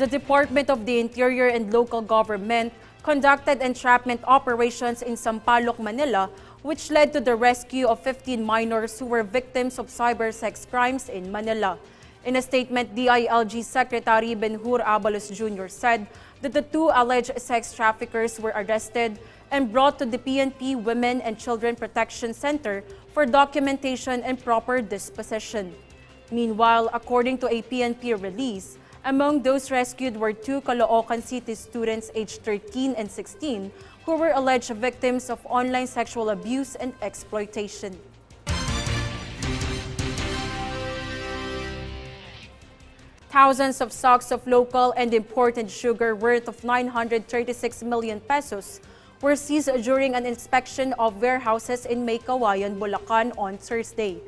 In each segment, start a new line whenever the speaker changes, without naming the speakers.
The Department of the Interior and local government conducted entrapment operations in Sampaloc, Manila, which led to the rescue of 15 minors who were victims of cyber sex crimes in Manila. In a statement, DILG Secretary Benhur Abalos Jr. said that the two alleged sex traffickers were arrested and brought to the PNP Women and Children Protection Center for documentation and proper disposition. Meanwhile, according to a PNP release, among those rescued were two Caloocan City students aged 13 and 16 who were alleged victims of online sexual abuse and exploitation. Thousands of sacks of local and imported sugar worth of 936 million pesos were seized during an inspection of warehouses in Maykawayan, Bulacan on Thursday.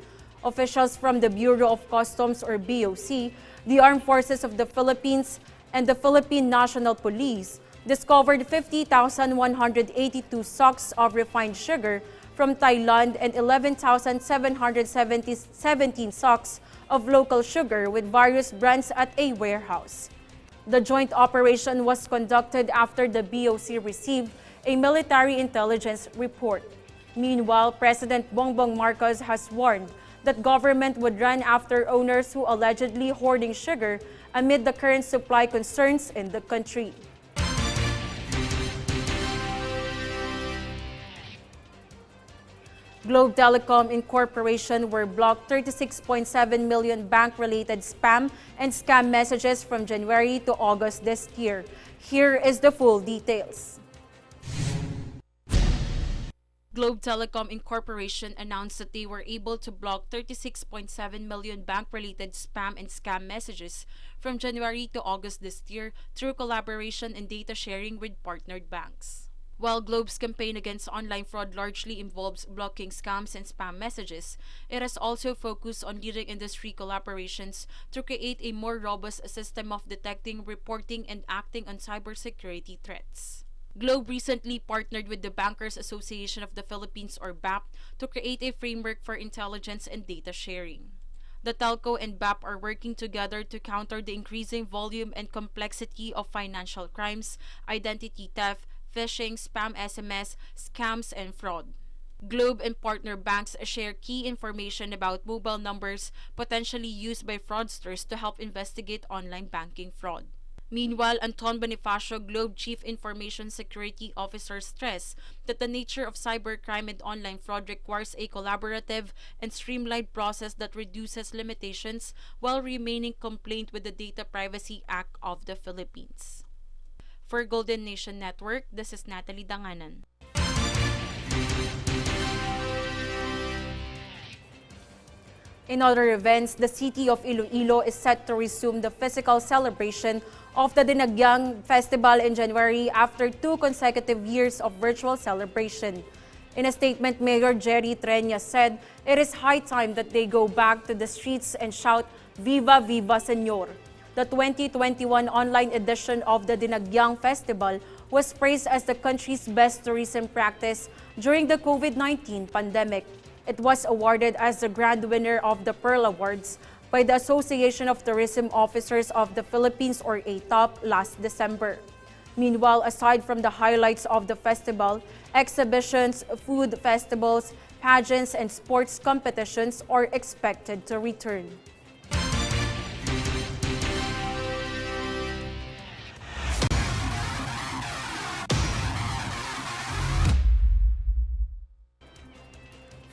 Officials from the Bureau of Customs or BOC, the Armed Forces of the Philippines, and the Philippine National Police discovered 50,182 sacks of refined sugar from Thailand and 11,717 sacks of local sugar with various brands at a warehouse. The joint operation was conducted after the BOC received a military intelligence report. Meanwhile, President Bongbong Marcos has warned that government would run after owners who allegedly hoarding sugar amid the current supply concerns in the country. Globe Telecom Incorporation were blocked 36.7 million bank-related spam and scam messages from January to August this year. Here is the full details. Globe Telecom Incorporation announced that they were able to block 36.7 million bank-related spam and scam messages from January to August this year through collaboration and data sharing with partnered banks. While Globe's campaign against online fraud largely involves blocking scams and spam messages, it has also focused on leading industry collaborations to create a more robust system of detecting, reporting, and acting on cybersecurity threats. Globe recently partnered with the Bankers Association of the Philippines or BAP to create a framework for intelligence and data sharing. The telco and BAP are working together to counter the increasing volume and complexity of financial crimes, identity theft, phishing, spam SMS, scams, and fraud. Globe and partner banks share key information about mobile numbers potentially used by fraudsters to help investigate online banking fraud. Meanwhile, Anton Bonifacio, Globe Chief Information Security Officer, stressed that the nature of cybercrime and online fraud requires a collaborative and streamlined process that reduces limitations while remaining compliant with the Data Privacy Act of the Philippines. For Golden Nation Network, this is Natalie Danganan. In other events, the city of Iloilo is set to resume the physical celebration of the Dinagyang Festival in January after 2 consecutive years of virtual celebration. In a statement, Mayor Jerry Treña said it is high time that they go back to the streets and shout, "Viva, Viva, Señor!" The 2021 online edition of the Dinagyang Festival was praised as the country's best tourism practice during the COVID-19 pandemic. It was awarded as the grand winner of the Pearl Awards by the Association of Tourism Officers of the Philippines or ATOP last December. Meanwhile, aside from the highlights of the festival, exhibitions, food festivals, pageants, and sports competitions are expected to return.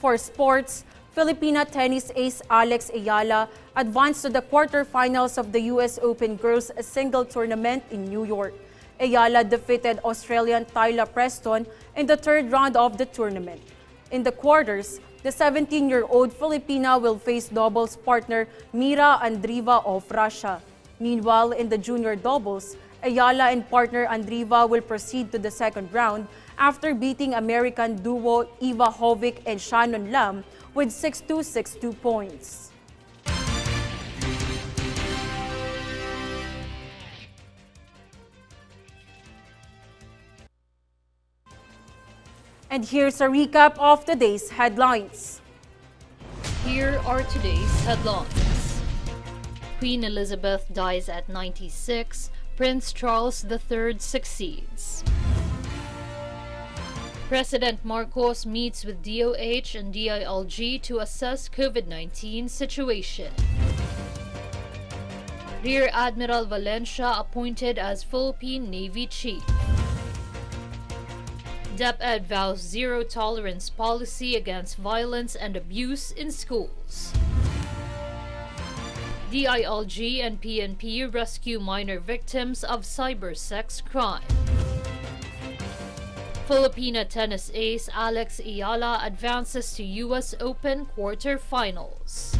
For sports, Filipina tennis ace Alex Ayala advanced to the quarterfinals of the US Open Girls Single Tournament in New York. Ayala defeated Australian Tyla Preston in the third round of the tournament. In the quarters, the 17-year-old Filipina will face doubles partner Mira Andreeva of Russia. Meanwhile, in the junior doubles, Ayala and partner Andreeva will proceed to the second round after beating American duo Eva Hovic and Shannon Lam with 6-2, 6-2 points. And here's a recap of today's headlines.
Here are today's headlines. Queen Elizabeth dies at 96, Prince Charles III succeeds. President Marcos meets with DOH and DILG to assess COVID-19 situation. Rear Admiral Valencia appointed as Philippine Navy Chief. DepEd vows zero tolerance policy against violence and abuse in schools. DILG and PNP rescue minor victims of cybersex crime. Filipina tennis ace Alex Ayala advances to US Open quarterfinals.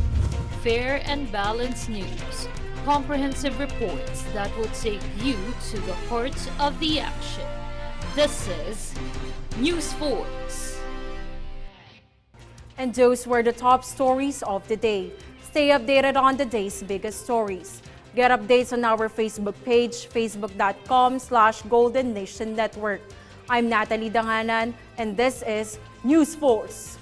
Fair and balanced news. Comprehensive reports that will take you to the heart of the action. This is News Force.
And those were the top stories of the day. Stay updated on the day's biggest stories. Get updates on our Facebook page, facebook.com/Golden Nation Network. I'm Natalie Danganan, and this is News Force.